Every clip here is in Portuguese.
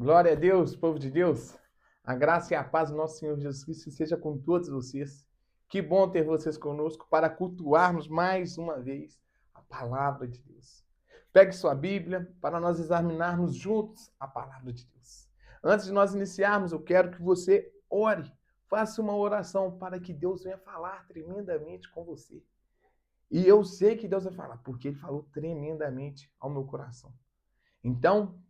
Glória a Deus, povo de Deus. A graça e a paz do nosso Senhor Jesus Cristo seja com todos vocês. Que bom ter vocês conosco para cultuarmos mais uma vez a palavra de Deus. Pegue sua Bíblia para nós examinarmos juntos a palavra de Deus. Antes de nós iniciarmos, eu quero que você ore, faça uma oração para que Deus venha falar tremendamente com você. E eu sei que Deus vai falar, porque Ele falou tremendamente ao meu coração. Então,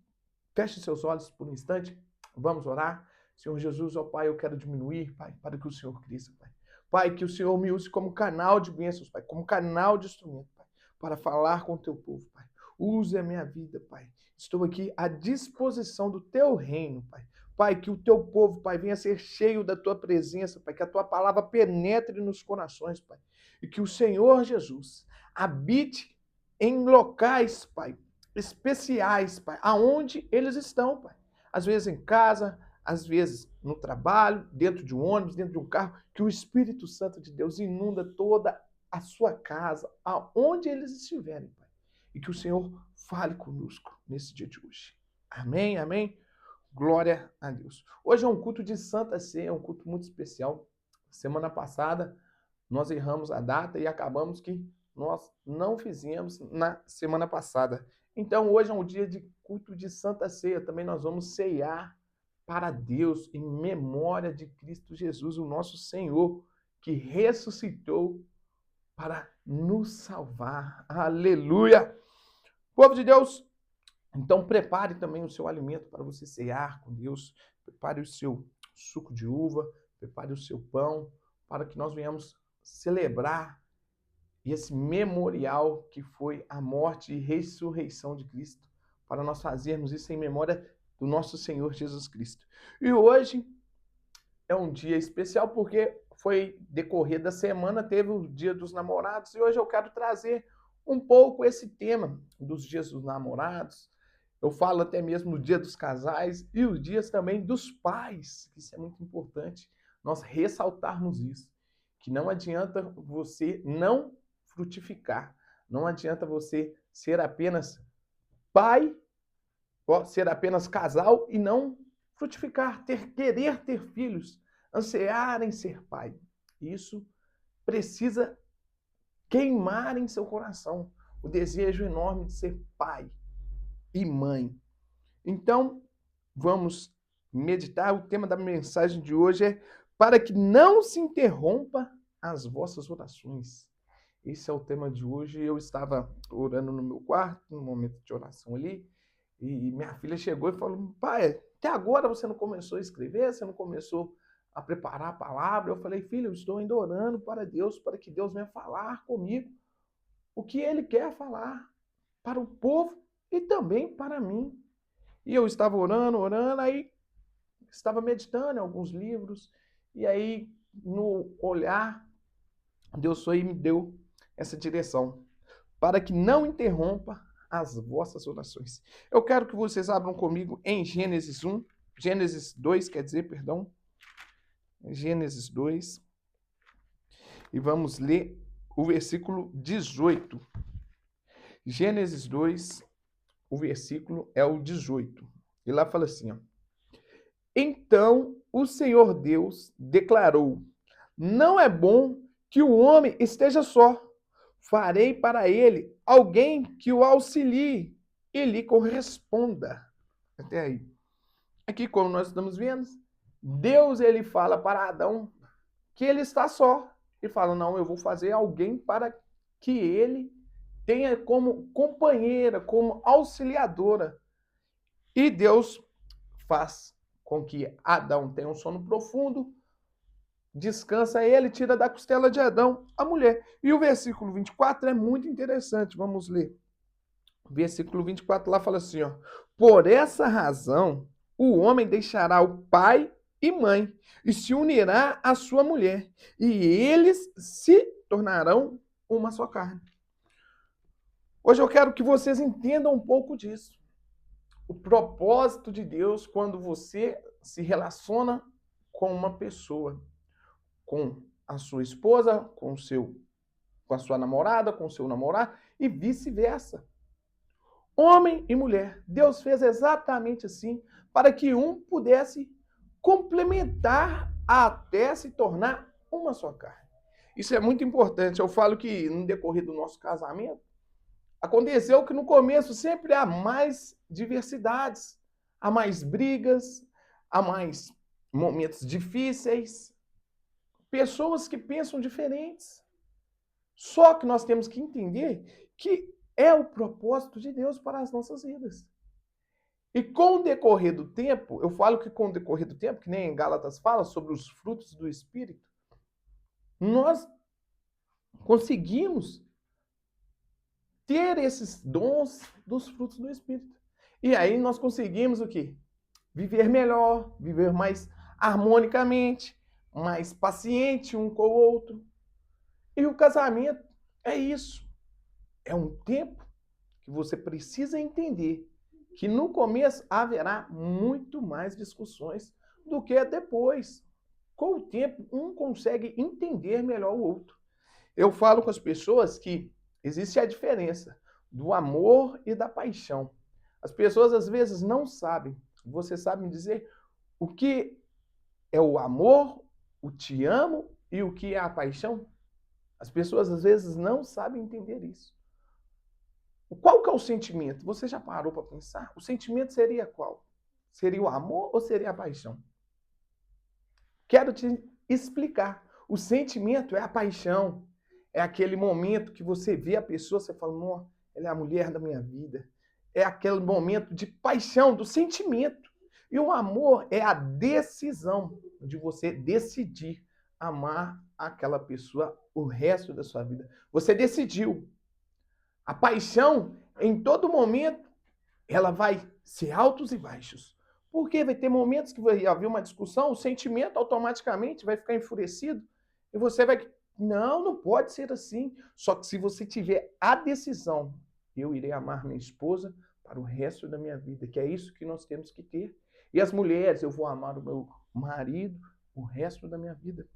feche seus olhos por um instante. Vamos orar. Senhor Jesus, ó Pai, eu quero diminuir, Pai, para que o Senhor cresça, Pai. Pai, que o Senhor me use como canal de bênçãos, Pai, como canal de instrumento, Pai, para falar com o teu povo, Pai. Use a minha vida, Pai. Estou aqui à disposição do teu reino, Pai. Pai, que o teu povo, Pai, venha ser cheio da tua presença, Pai, que a tua palavra penetre nos corações, Pai. E que o Senhor Jesus habite em locais, Pai, especiais, Pai, aonde eles estão, Pai. Às vezes em casa, às vezes no trabalho, dentro de um ônibus, dentro de um carro, que o Espírito Santo de Deus inunda toda a sua casa, aonde eles estiverem, Pai. E que o Senhor fale conosco nesse dia de hoje. Amém, amém. Glória a Deus. Hoje é um culto de Santa Ceia, é um culto muito especial. Semana passada nós erramos a data e acabamos que nós não fizemos na semana passada. Então hoje é um dia de culto de Santa Ceia. Também nós vamos ceiar para Deus em memória de Cristo Jesus, o nosso Senhor, que ressuscitou para nos salvar. Aleluia! Povo de Deus, então prepare também o seu alimento para você cear com Deus. Prepare o seu suco de uva, prepare o seu pão, para que nós venhamos celebrar esse memorial que foi a morte e ressurreição de Cristo, para nós fazermos isso em memória do nosso Senhor Jesus Cristo. E hoje é um dia especial porque foi decorrer da semana, teve o Dia dos Namorados, e hoje eu quero trazer um pouco esse tema dos dias dos namorados. Eu falo até mesmo do dia dos casais e os dias também dos pais. Isso é muito importante nós ressaltarmos isso. Que não adianta você não frutificar. Não adianta você ser apenas pai, ser apenas casal e não frutificar, querer ter filhos, ansiar em ser pai. Isso precisa queimar em seu coração o desejo enorme de ser pai e mãe. Então, vamos meditar. O tema da mensagem de hoje é para que não se interrompa as vossas orações. Esse é o tema de hoje. Eu estava orando no meu quarto, no momento de oração ali, e minha filha chegou e falou: pai, até agora você não começou a escrever? Você não começou a preparar a palavra? Eu falei: filha, eu estou ainda orando para Deus, para que Deus venha falar comigo o que Ele quer falar para o povo e também para mim. E eu estava orando, aí estava meditando em alguns livros, e aí no olhar, Deus foi e me deu essa direção, para que não interrompa as vossas orações. Eu quero que vocês abram comigo em Gênesis 2, quer dizer, perdão, Gênesis 2, e vamos ler o versículo 18. Gênesis 2, o versículo é o 18. E lá fala assim, ó: Então o Senhor Deus declarou: Não é bom que o homem esteja só. Farei para ele alguém que o auxilie e lhe corresponda. Até aí. Aqui, como nós estamos vendo, Deus ele fala para Adão que ele está só. Ele fala: não, eu vou fazer alguém para que ele tenha como companheira, como auxiliadora. E Deus faz com que Adão tenha um sono profundo, descansa ele, tira da costela de Adão a mulher. E o versículo 24 é muito interessante, vamos ler. O versículo 24 lá fala assim, ó: Por essa razão, o homem deixará o pai e mãe e se unirá à sua mulher, e eles se tornarão uma só carne. Hoje eu quero que vocês entendam um pouco disso. O propósito de Deus quando você se relaciona com uma pessoa, com a sua esposa, com a sua namorada, com o seu namorado e vice-versa. Homem e mulher. Deus fez exatamente assim, para que um pudesse complementar até se tornar uma só carne. Isso é muito importante. Eu falo que no decorrer do nosso casamento, aconteceu que no começo sempre há mais diversidades, há mais brigas, há mais momentos difíceis, pessoas que pensam diferentes. Só que nós temos que entender que é o propósito de Deus para as nossas vidas. E com o decorrer do tempo, eu falo que com o decorrer do tempo, que nem em Gálatas fala sobre os frutos do Espírito, nós conseguimos ter esses dons dos frutos do Espírito. E aí nós conseguimos o quê? Viver melhor, viver mais harmonicamente, mais paciente um com o outro. E o casamento é isso. É um tempo que você precisa entender que no começo haverá muito mais discussões do que depois. Com o tempo, um consegue entender melhor o outro. Eu falo com as pessoas que existe a diferença do amor e da paixão. As pessoas às vezes não sabem. Você sabe me dizer o que é o amor, o te amo e o que é a paixão? As pessoas às vezes não sabem entender isso. Qual que é o sentimento? Você já parou para pensar? O sentimento seria qual? Seria o amor ou seria a paixão? Quero te explicar. O sentimento é a paixão. É aquele momento que você vê a pessoa, você fala, nossa, ela é a mulher da minha vida. É aquele momento de paixão, do sentimento. E o amor é a decisão de você decidir amar aquela pessoa o resto da sua vida. Você decidiu. A paixão, em todo momento, ela vai ser altos e baixos. Porque vai ter momentos que vai haver uma discussão, o sentimento automaticamente vai ficar enfurecido e você vai... Não pode ser assim. Só que se você tiver a decisão, eu irei amar minha esposa para o resto da minha vida, que é isso que nós temos que ter. E as mulheres, eu vou amar o meu marido o resto da minha vida.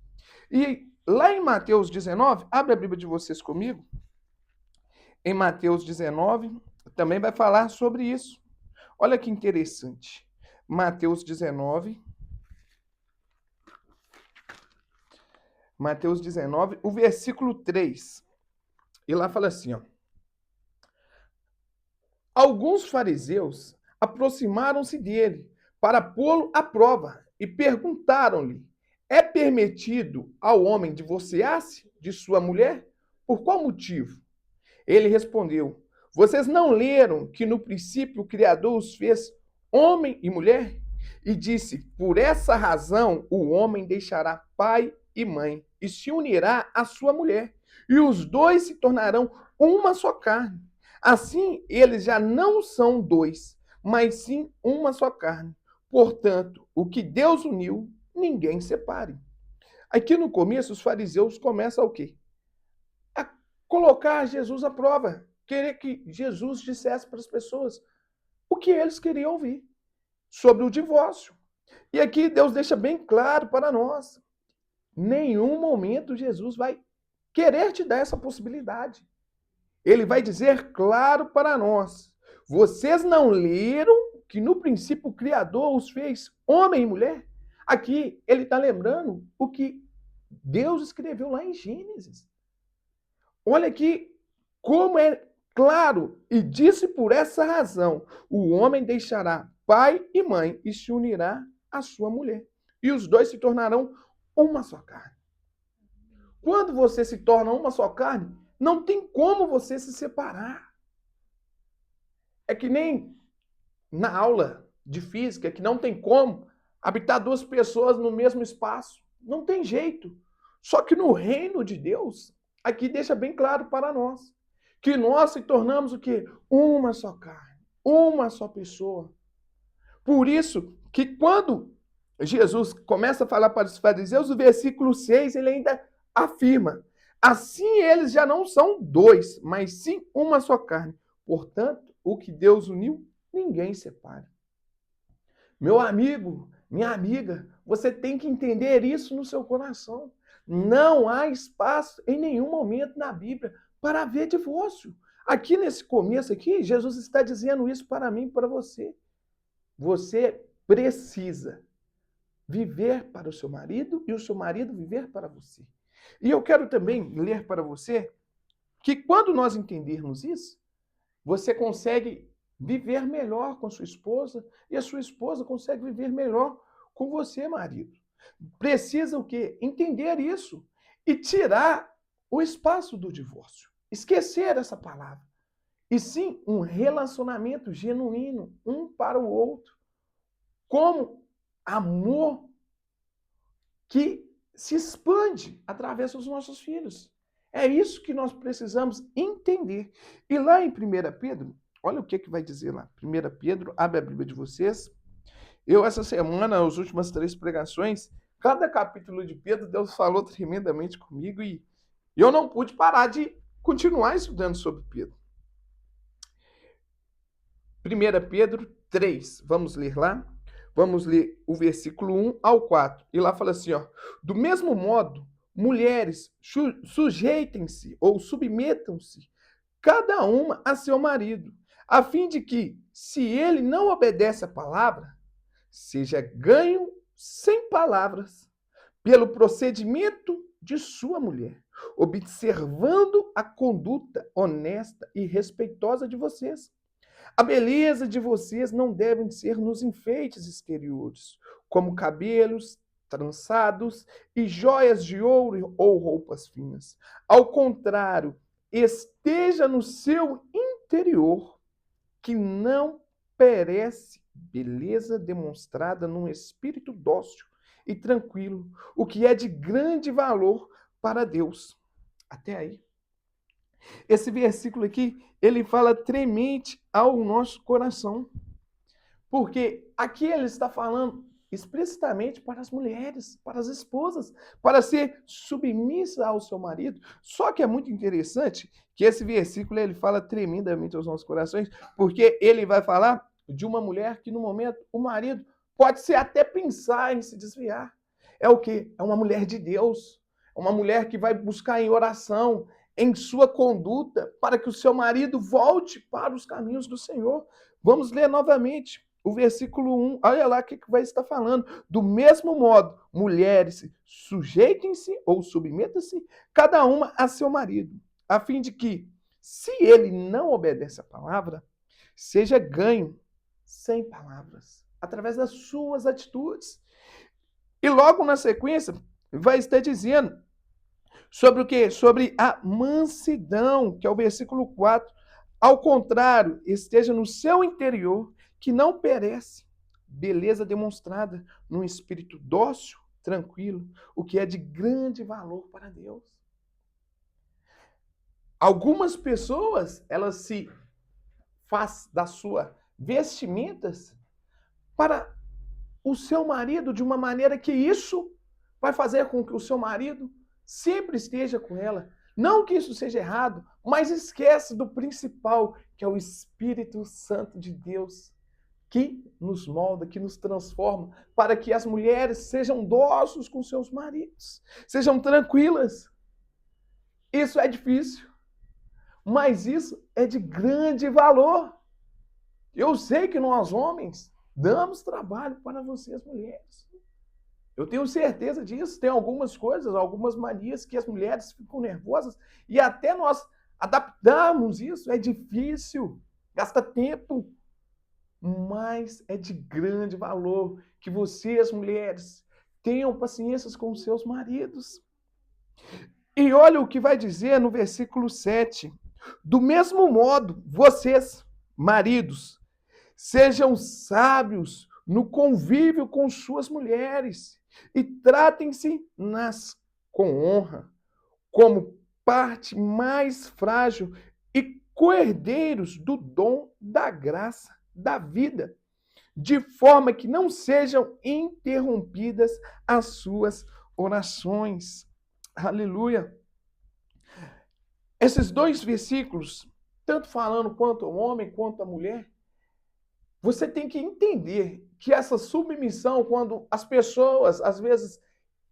E lá em Mateus 19, abre a Bíblia de vocês comigo. Em Mateus 19, também vai falar sobre isso. Olha que interessante. Mateus 19, o versículo 3. E lá fala assim, ó. Alguns fariseus aproximaram-se dele para pô-lo à prova e perguntaram-lhe: é permitido ao homem divorciar-se de sua mulher? Por qual motivo? Ele respondeu: vocês não leram que no princípio o Criador os fez homem e mulher? E disse: por essa razão o homem deixará pai e mãe e se unirá à sua mulher, e os dois se tornarão uma só carne. Assim, eles já não são dois, mas sim uma só carne. Portanto, o que Deus uniu, ninguém separe. Aqui no começo, os fariseus começam o quê? A colocar Jesus à prova. Querer que Jesus dissesse para as pessoas o que eles queriam ouvir sobre o divórcio. E aqui Deus deixa bem claro para nós. Nenhum momento Jesus vai querer te dar essa possibilidade. Ele vai dizer claro para nós. Vocês não leram que no princípio o Criador os fez homem e mulher? Aqui ele está lembrando o que Deus escreveu lá em Gênesis. Olha aqui como é claro. E disse por essa razão, o homem deixará pai e mãe e se unirá à sua mulher. E os dois se tornarão uma só carne. Quando você se torna uma só carne, não tem como você se separar. É que nem na aula de física, que não tem como habitar duas pessoas no mesmo espaço. Não tem jeito. Só que no reino de Deus, aqui deixa bem claro para nós que nós se tornamos o quê? Uma só carne, uma só pessoa. Por isso que quando Jesus começa a falar para os fariseus, o versículo 6, ele ainda afirma: assim eles já não são dois, mas sim uma só carne. Portanto, o que Deus uniu, ninguém separa. Meu amigo, minha amiga, você tem que entender isso no seu coração. Não há espaço em nenhum momento na Bíblia para haver divórcio. Aqui nesse começo aqui, Jesus está dizendo isso para mim e para você. Você precisa viver para o seu marido e o seu marido viver para você. E eu quero também ler para você que quando nós entendermos isso, você consegue viver melhor com a sua esposa e a sua esposa consegue viver melhor com você, marido. Precisa o quê? Entender isso e tirar o espaço do divórcio. Esquecer essa palavra. E sim, um relacionamento genuíno, um para o outro. Como amor que se expande através dos nossos filhos. É isso que nós precisamos entender. E lá em 1 Pedro, olha o que vai dizer lá. 1 Pedro, abre a Bíblia de vocês. Eu, essa semana, as últimas 3 pregações, cada capítulo de Pedro, Deus falou tremendamente comigo e eu não pude parar de continuar estudando sobre Pedro. 1 Pedro 3, vamos ler lá? Vamos ler o versículo 1 ao 4. E lá fala assim, ó: do mesmo modo, mulheres, sujeitem-se ou submetam-se, cada uma a seu marido, a fim de que, se ele não obedece à palavra, seja ganho sem palavras, pelo procedimento de sua mulher, observando a conduta honesta e respeitosa de vocês. A beleza de vocês não deve ser nos enfeites exteriores, como cabelos trançados e joias de ouro ou roupas finas. Ao contrário, esteja no seu interior, que não perece, beleza demonstrada num espírito dócil e tranquilo, o que é de grande valor para Deus. Até aí. Esse versículo aqui, ele fala tremente ao nosso coração. Porque aqui ele está falando explicitamente para as mulheres, para as esposas, para ser submissa ao seu marido. Só que é muito interessante que esse versículo ele fala tremendamente aos nossos corações, porque ele vai falar de uma mulher que no momento o marido pode ser até pensar em se desviar. É o quê? É uma mulher de Deus, é uma mulher que vai buscar em oração, em sua conduta, para que o seu marido volte para os caminhos do Senhor. Vamos ler novamente o versículo 1. Olha lá o que vai estar falando. Do mesmo modo, mulheres, sujeitem-se ou submetam-se, cada uma a seu marido, a fim de que, se ele não obedece à palavra, seja ganho sem palavras, através das suas atitudes. E logo na sequência, vai estar dizendo sobre o quê? Sobre a mansidão, que é o versículo 4. Ao contrário, esteja no seu interior, que não perece, beleza demonstrada num espírito dócil, tranquilo, o que é de grande valor para Deus. Algumas pessoas, elas se faz da sua vestimentas para o seu marido de uma maneira que isso vai fazer com que o seu marido sempre esteja com ela. Não que isso seja errado, mas esquece do principal, que é o Espírito Santo de Deus, que nos molda, que nos transforma, para que as mulheres sejam dóceis com seus maridos, sejam tranquilas. Isso é difícil, mas isso é de grande valor. Eu sei que nós, homens, damos trabalho para vocês, mulheres. Eu tenho certeza disso. Tem algumas coisas, algumas manias que as mulheres ficam nervosas e até nós adaptarmos isso é difícil, gasta tempo, mas é de grande valor que vocês, mulheres, tenham paciência com os seus maridos. E olha o que vai dizer no versículo 7. Do mesmo modo, vocês, maridos, sejam sábios no convívio com suas mulheres e tratem-se com honra, como parte mais frágil e coerdeiros do dom da graça, da vida, de forma que não sejam interrompidas as suas orações. Aleluia! Esses 2 versículos, tanto falando quanto ao homem quanto à mulher, você tem que entender que essa submissão, quando as pessoas, às vezes,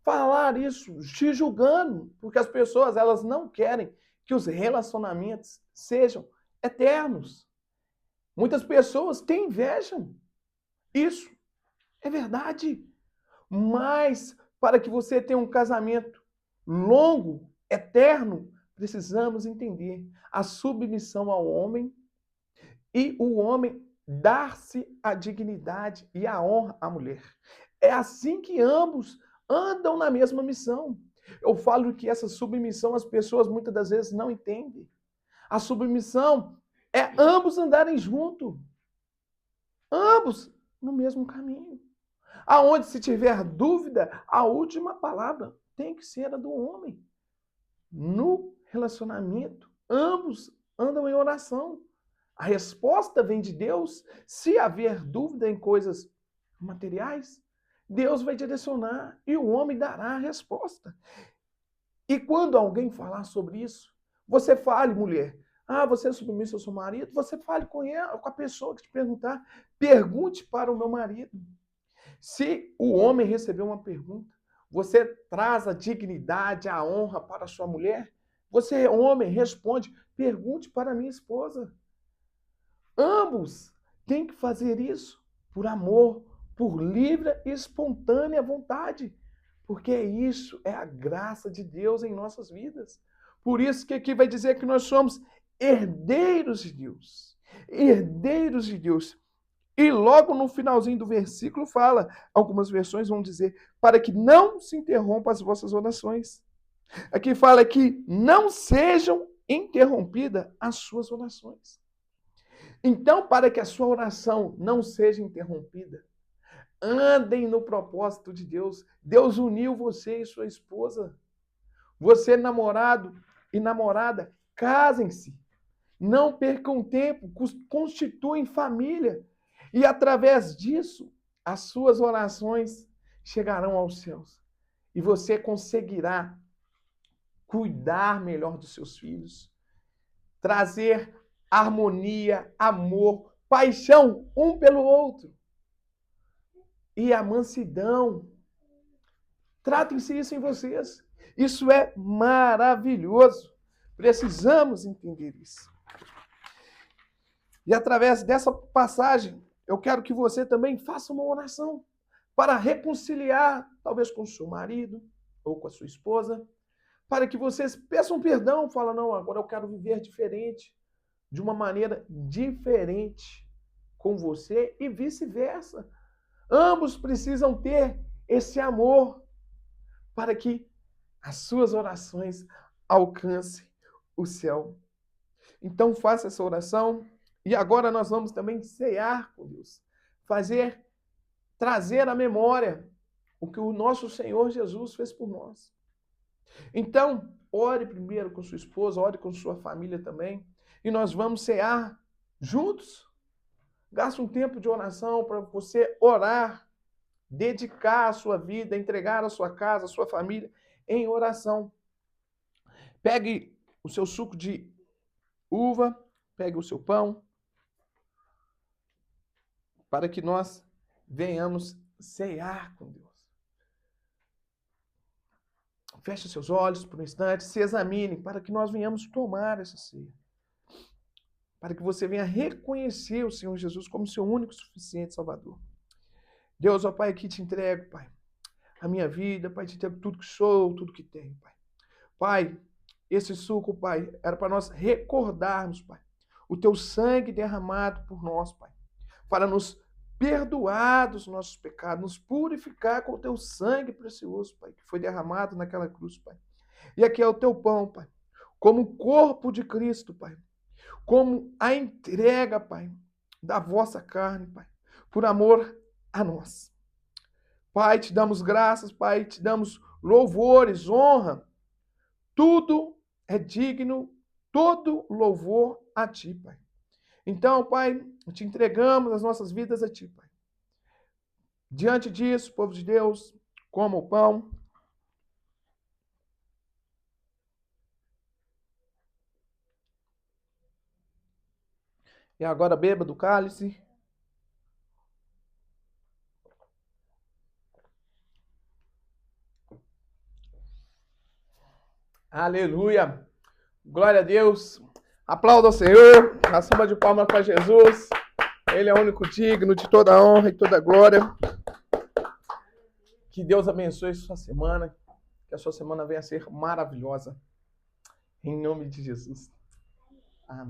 falar isso, te julgando, porque as pessoas elas não querem que os relacionamentos sejam eternos. Muitas pessoas têm inveja. Isso é verdade. Mas para que você tenha um casamento longo, eterno, precisamos entender a submissão ao homem e o homem dar-se a dignidade e a honra à mulher. É assim que ambos andam na mesma missão. Eu falo que essa submissão as pessoas muitas das vezes não entendem. A submissão é ambos andarem juntos, ambos no mesmo caminho. Aonde se tiver dúvida, a última palavra tem que ser a do homem. No relacionamento, ambos andam em oração. A resposta vem de Deus. Se haver dúvida em coisas materiais, Deus vai direcionar e o homem dará a resposta. E quando alguém falar sobre isso, você fale, mulher, você é submissa ao seu marido, você fale com ela, com a pessoa que te perguntar, pergunte para o meu marido. Se o homem receber uma pergunta, você traz a dignidade, a honra para a sua mulher, você, homem, responde, pergunte para a minha esposa. Ambos têm que fazer isso por amor, por livre e espontânea vontade, porque isso é a graça de Deus em nossas vidas. Por isso que aqui vai dizer que nós somos herdeiros de Deus. Herdeiros de Deus. E logo no finalzinho do versículo fala, algumas versões vão dizer, para que não se interrompam as vossas orações. Aqui fala que não sejam interrompidas as suas orações. Então, para que a sua oração não seja interrompida, andem no propósito de Deus. Deus uniu você e sua esposa. Você, namorado e namorada, casem-se. Não percam tempo, constituem família. E através disso, as suas orações chegarão aos céus. E você conseguirá cuidar melhor dos seus filhos, trazer harmonia, amor, paixão um pelo outro. E a mansidão. Tratem-se isso em vocês. Isso é maravilhoso. Precisamos entender isso. E através dessa passagem, eu quero que você também faça uma oração para reconciliar, talvez com o seu marido ou com a sua esposa, para que vocês peçam perdão, falam, não, agora eu quero viver diferente, de uma maneira diferente com você e vice-versa. Ambos precisam ter esse amor para que as suas orações alcancem o céu. Então faça essa oração e agora nós vamos também cear com Deus. Trazer à memória o que o nosso Senhor Jesus fez por nós. Então, ore primeiro com sua esposa, ore com sua família também. E nós vamos cear juntos. Gaste um tempo de oração para você orar, dedicar a sua vida, entregar a sua casa, a sua família em oração. Pegue o seu suco de uva, pegue o seu pão, para que nós venhamos cear com Deus. Feche seus olhos por um instante, se examine, para que nós venhamos tomar essa ceia. Para que você venha reconhecer o Senhor Jesus como seu único e suficiente Salvador. Deus, ó Pai, aqui te entrego, Pai, a minha vida, Pai, te entrego tudo que sou, tudo que tenho, Pai. Pai, esse suco, Pai, era para nós recordarmos, Pai, o teu sangue derramado por nós, Pai, para nos perdoar dos nossos pecados, nos purificar com o teu sangue precioso, Pai, que foi derramado naquela cruz, Pai. E aqui é o teu pão, Pai, como o corpo de Cristo, Pai, como a entrega, Pai, da vossa carne, Pai, por amor a nós. Pai, te damos graças, Pai, te damos louvores, honra. Tudo é digno, todo louvor a ti, Pai. Então, Pai, te entregamos as nossas vidas a ti, Pai. Diante disso, povo de Deus, coma o pão. E agora beba do cálice. Aleluia! Glória a Deus! Aplauda ao Senhor, a salva de palmas para Jesus. Ele é o único digno de toda a honra e toda a glória. Que Deus abençoe sua semana, que a sua semana venha a ser maravilhosa. Em nome de Jesus.